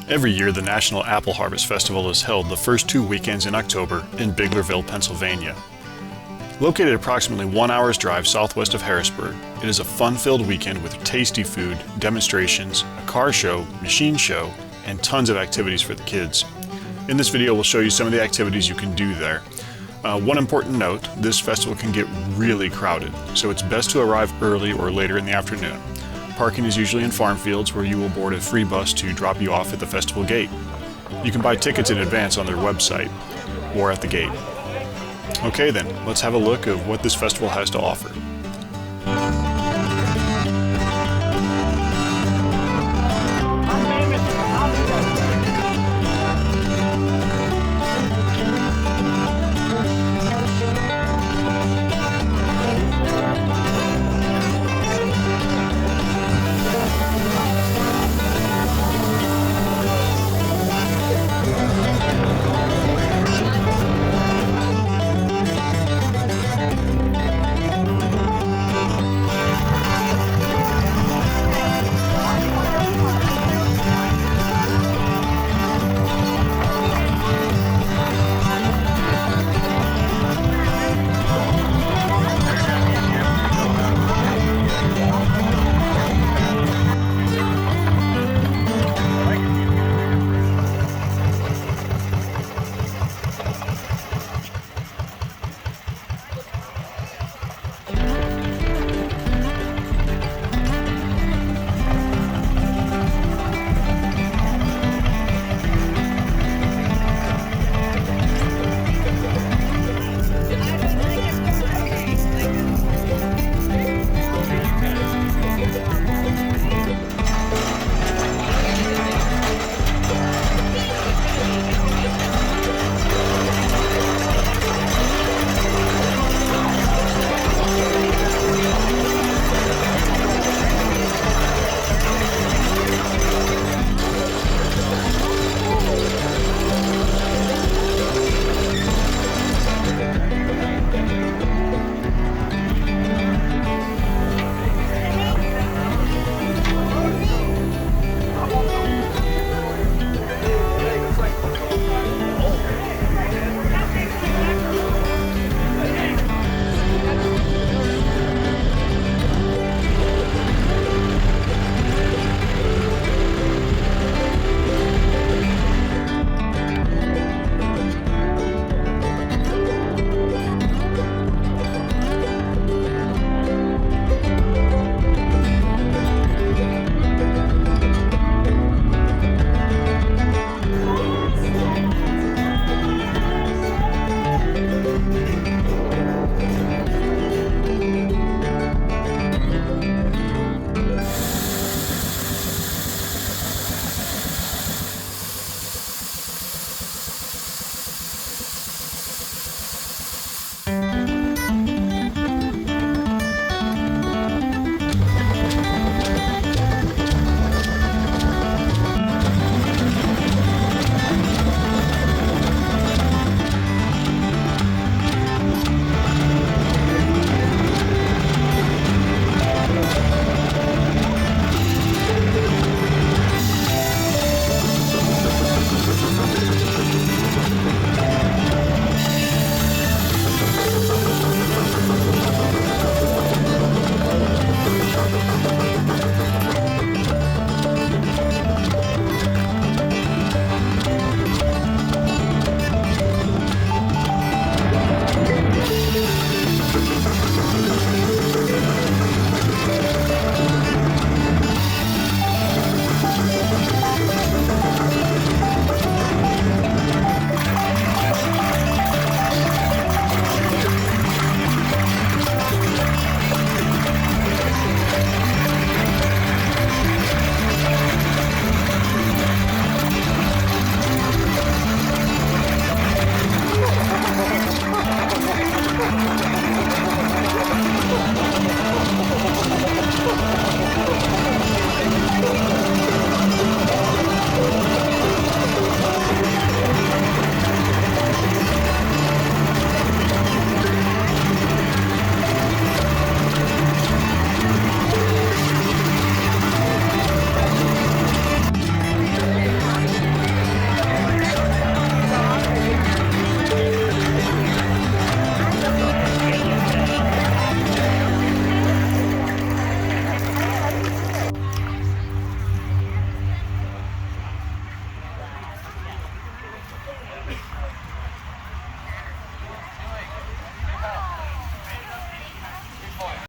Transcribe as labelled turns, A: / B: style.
A: Every year, the National Apple Harvest Festival is held the first 2 weekends in October in Biglerville, Pennsylvania. Located approximately 1 hour's drive southwest of Harrisburg, it is a fun-filled weekend with tasty food, demonstrations, a car show, machine show, and tons of activities for the kids. In this video, we'll show you some of the activities you can do there. One important note, this festival can get really crowded, so it's best to arrive early or later in the afternoon. Parking is usually in farm fields where you will board a free bus to drop you off at the festival gate. You can buy tickets in advance on their website or at the gate. Okay then, let's have a look at what this festival has to offer.